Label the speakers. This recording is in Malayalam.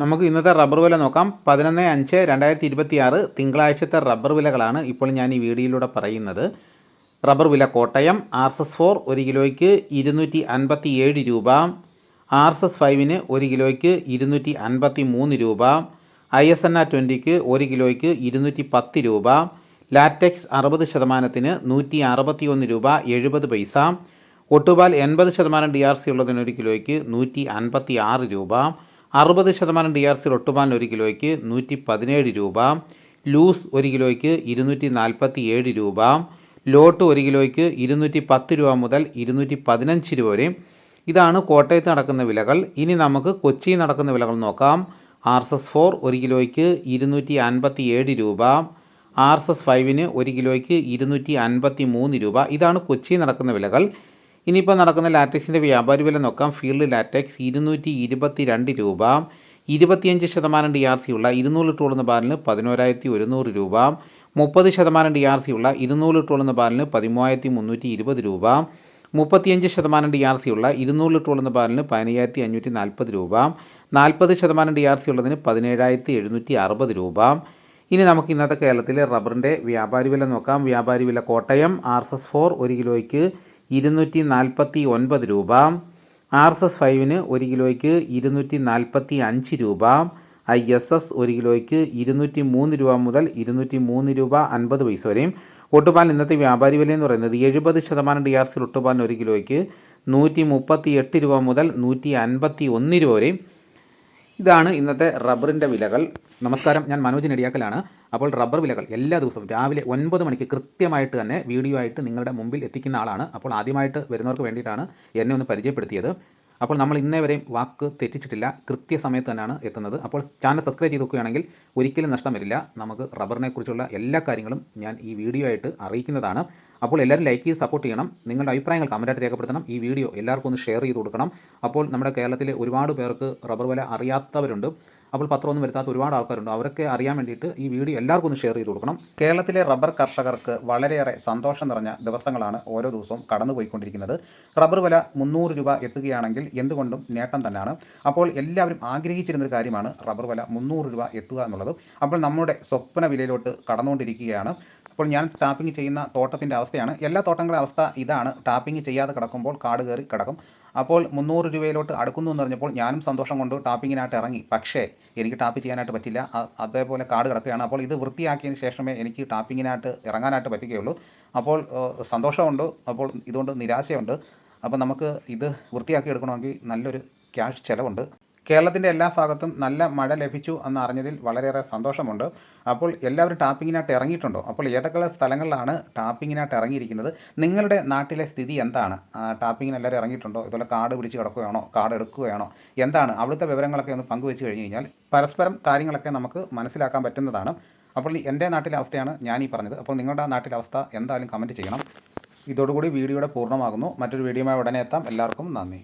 Speaker 1: നമുക്ക് ഇന്നത്തെ റബ്ബർ വില നോക്കാം. 11/5/2026 തിങ്കളാഴ്ചത്തെ റബ്ബർ വിലകളാണ് ഇപ്പോൾ ഞാൻ ഈ വീഡിയോയിലൂടെ പറയുന്നത്. റബ്ബർ വില കോട്ടയം RSS4 1 കിലോയ്ക്ക് 257 രൂപ, RSS5 1 കിലോയ്ക്ക് 253 രൂപ, ISNR 20ക്ക് 1 കിലോയ്ക്ക് 210 രൂപ, ലാറ്റക്സ് 60%-ന് 161 രൂപ 70 പൈസ, ഒട്ടുപാൽ 80% DRC ഉള്ളതിന് 1 കിലോയ്ക്ക് 156 രൂപ, 60% DRC ഒട്ടുപാലിന് 1 കിലോയ്ക്ക് 117 രൂപ, ലൂസ് 1 കിലോയ്ക്ക് 247 രൂപ, ലോട്ട് 1 കിലോയ്ക്ക് 210 രൂപ മുതൽ 215 രൂപ വരെ. ഇതാണ് കോട്ടയത്ത് നടക്കുന്ന വിലകൾ. ഇനി നമുക്ക് കൊച്ചിയിൽ നടക്കുന്ന വിലകൾ നോക്കാം. RSS4 1 കിലോയ്ക്ക് 257 രൂപ, RSS5 1 കിലോയ്ക്ക് 253 രൂപ. ഇതാണ് കൊച്ചിയിൽ നടക്കുന്ന വിലകൾ. ഇനിയിപ്പോൾ നടക്കുന്ന ലാറ്റക്സിൻ്റെ വ്യാപാരി വില നോക്കാം. ഫീൽഡ് ലാറ്റക്സ് 222 രൂപ, 25% DRC ഉള്ള 200 ലിറ്റർ ഉള്ളുന്ന പാലിന് 11,100 രൂപ, 30% DRC ഉള്ള 200 ലിറ്റർ ഉള്ളുന്ന പാലിന് 13,320 രൂപ, 35% DRC ഉള്ള 200 ലിറ്റർ ഉള്ളുന്ന പാലിന് 15,540 രൂപ, 40% DRC ഉള്ളതിന് 17,760 രൂപ. ഇനി നമുക്ക് ഇന്നത്തെ കേരളത്തിലെ റബ്ബറിൻ്റെ വ്യാപാരി വില നോക്കാം. വ്യാപാരി വില കോട്ടയം RSS4 1 കിലോയ്ക്ക് 249 രൂപ, RSS5 1 കിലോയ്ക്ക് 245 രൂപ, ISS 1 കിലോയ്ക്ക് 203 രൂപ മുതൽ 203 രൂപ 50 പൈസ വരെയും. ഒട്ടുപാൽ ഇന്നത്തെ വ്യാപാരി വില എന്ന് പറയുന്നത് 70% DRC ഒട്ടുപാലിന് 1 കിലോയ്ക്ക് 138 രൂപ മുതൽ 151 രൂപ വരെയും. ഇതാണ് ഇന്നത്തെ റബ്ബറിൻ്റെ വിലകൾ. നമസ്കാരം, ഞാൻ മനോജ് നെടിയാക്കലാണ്. അപ്പോൾ റബ്ബർ വിലകൾ എല്ലാ ദിവസവും രാവിലെ 9 മണിക്ക് കൃത്യമായിട്ട് തന്നെ വീഡിയോ ആയിട്ട് നിങ്ങളുടെ മുമ്പിൽ എത്തിക്കുന്ന ആളാണ്. അപ്പോൾ ആദ്യമായിട്ട് വരുന്നവർക്ക് വേണ്ടിയിട്ടാണ് എന്നെ ഒന്ന് പരിചയപ്പെടുത്തിയത്. അപ്പോൾ നമ്മൾ ഇന്നേ വരെയും വാക്ക് തെറ്റിച്ചിട്ടില്ല, കൃത്യസമയത്ത് തന്നെയാണ് എത്തുന്നത്. അപ്പോൾ ചാനൽ സബ്സ്ക്രൈബ് ചെയ്ത് നോക്കുകയാണെങ്കിൽ ഒരിക്കലും നഷ്ടം വരില്ല. നമുക്ക് റബ്ബറിനെ കുറിച്ചുള്ള എല്ലാ കാര്യങ്ങളും ഞാൻ ഈ വീഡിയോ ആയിട്ട് അറിയിക്കുന്നതാണ്. അപ്പോൾ എല്ലാവരും ലൈക്ക് ചെയ്ത് സപ്പോർട്ട് ചെയ്യണം. നിങ്ങളുടെ അഭിപ്രായങ്ങൾ കമൻറ്റായിട്ട് രേഖപ്പെടുത്തണം. ഈ വീഡിയോ എല്ലാവർക്കും ഒന്ന് ഷെയർ ചെയ്ത് കൊടുക്കണം. അപ്പോൾ നമ്മുടെ കേരളത്തിലെ ഒരുപാട് പേർക്ക് റബ്ബർ വില അറിയാത്തവരുണ്ട്. അപ്പോൾ പത്രമൊന്നും വരുത്താത്ത ഒരുപാട് ആൾക്കാരുണ്ട്. അവരൊക്കെ അറിയാൻ വേണ്ടിയിട്ട് ഈ വീഡിയോ എല്ലാവർക്കും ഒന്ന് ഷെയർ ചെയ്ത് കൊടുക്കണം. കേരളത്തിലെ റബ്ബർ കർഷകർക്ക് വളരെയേറെ സന്തോഷം നിറഞ്ഞ ദിവസങ്ങളാണ് ഓരോ ദിവസവും കടന്നു പോയിക്കൊണ്ടിരിക്കുന്നത്. റബ്ബർ വില 300 രൂപ എത്തുകയാണെങ്കിൽ എന്തുകൊണ്ടും നേട്ടം തന്നെയാണ്. അപ്പോൾ എല്ലാവരും ആഗ്രഹിച്ചിരുന്നൊരു കാര്യമാണ് റബ്ബർ വില 300 രൂപ എത്തുക എന്നുള്ളത്. അപ്പോൾ നമ്മുടെ സ്വപ്ന വിലയിലോട്ട് കടന്നുകൊണ്ടിരിക്കുകയാണ്. അപ്പോൾ ഞാൻ ടാപ്പിംഗ് ചെയ്യുന്ന തോട്ടത്തിൻ്റെ അവസ്ഥയാണ്. എല്ലാ തോട്ടങ്ങളുടെ അവസ്ഥ ഇതാണ്. ടാപ്പിംഗ് ചെയ്യാതെ കിടക്കുമ്പോൾ കാട് കയറി കിടക്കും. അപ്പോൾ 300 രൂപയിലോട്ട് അടുക്കുന്നു എന്ന് പറഞ്ഞപ്പോൾ ഞാനും സന്തോഷം കൊണ്ട് ടാപ്പിങ്ങിനായിട്ട് ഇറങ്ങി. പക്ഷേ എനിക്ക് ടാപ്പ് ചെയ്യാനായിട്ട് പറ്റില്ല. അതേപോലെ കാട് കിടക്കുകയാണ്. അപ്പോൾ ഇത് വൃത്തിയാക്കിയതിന് ശേഷമേ എനിക്ക് ടാപ്പിങ്ങിനായിട്ട് ഇറങ്ങാനായിട്ട് പറ്റുകയുള്ളൂ. അപ്പോൾ സന്തോഷമുണ്ട്, അപ്പോൾ ഇതുകൊണ്ട് നിരാശയുണ്ട്. അപ്പോൾ നമുക്ക് ഇത് വൃത്തിയാക്കി എടുക്കണമെങ്കിൽ നല്ലൊരു ക്യാഷ് ചിലവുണ്ട്. കേരളത്തിൻ്റെ എല്ലാ ഭാഗത്തും നല്ല മഴ ലഭിച്ചു എന്ന് അറിഞ്ഞതിൽ വളരെയേറെ സന്തോഷമുണ്ട്. അപ്പോൾ എല്ലാവരും ടാപ്പിങ്ങിനായിട്ട് ഇറങ്ങിയിട്ടുണ്ടോ? അപ്പോൾ ഏതൊക്കെ സ്ഥലങ്ങളിലാണ് ടാപ്പിങ്ങിനായിട്ട് ഇറങ്ങിയിരിക്കുന്നത്? നിങ്ങളുടെ നാട്ടിലെ സ്ഥിതി എന്താണ്? ടാപ്പിങ്ങിന് എല്ലാവരും ഇറങ്ങിയിട്ടുണ്ടോ? ഇതുപോലെ കാട് പിടിച്ച് കിടക്കുകയാണോ? കാട് എടുക്കുകയാണോ? എന്താണ് അവിടുത്തെ വിവരങ്ങളൊക്കെ ഒന്ന് പങ്കുവെച്ച് കഴിഞ്ഞ് കഴിഞ്ഞാൽ പരസ്പരം കാര്യങ്ങളൊക്കെ നമുക്ക് മനസ്സിലാക്കാൻ പറ്റുന്നതാണ്. അപ്പോൾ എൻ്റെ നാട്ടിലെ അവസ്ഥയാണ് ഞാനീ പറഞ്ഞത്. അപ്പോൾ നിങ്ങളുടെ നാട്ടിലെ അവസ്ഥ എന്തായാലും കമൻറ്റ് ചെയ്യണം. ഇതോടുകൂടി വീഡിയോയുടെ പൂർണ്ണമാകുന്നു. മറ്റൊരു വീഡിയോയുമായി ഉടനെ എത്താം. എല്ലാവർക്കും നന്ദി.